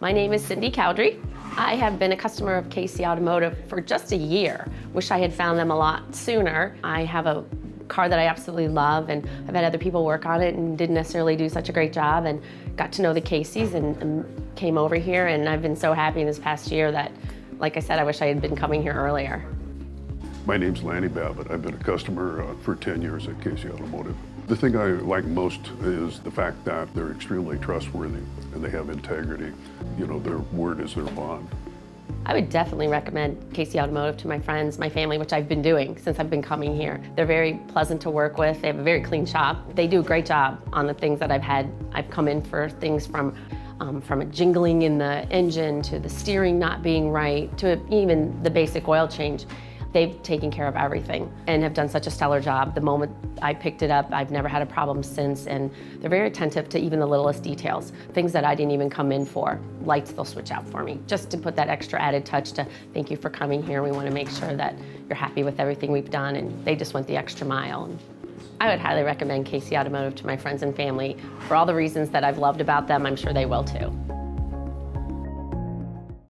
My name is Cindy Cowdery. I have been a customer of Casey Automotive for just a year. Wish I had found them a lot sooner. I have a car that I absolutely love, and I've had other people work on it and didn't necessarily do such a great job, and got to know the Caseys and came over here, and I've been so happy this past year that, like I said, I wish I had been coming here earlier. My name's Lanny Babbitt. I've been a customer for 10 years at Casey Automotive. The thing I like most is the fact that they're extremely trustworthy and they have integrity. You know, their word is their bond. I would definitely recommend Casey Automotive to my friends, my family, which I've been doing since I've been coming here. They're very pleasant to work with. They have a very clean shop. They do a great job on the things that I've had. I've come in for things from a jingling in the engine to the steering not being right to even the basic oil change. They've taken care of everything and have done such a stellar job. The moment I picked it up, I've never had a problem since, and they're very attentive to even the littlest details, things that I didn't even come in for. Lights they'll switch out for me, just to put that extra added touch to thank you for coming here. We want to make sure that you're happy with everything we've done, and they just went the extra mile. I would highly recommend Casey Automotive to my friends and family. For all the reasons that I've loved about them, I'm sure they will too.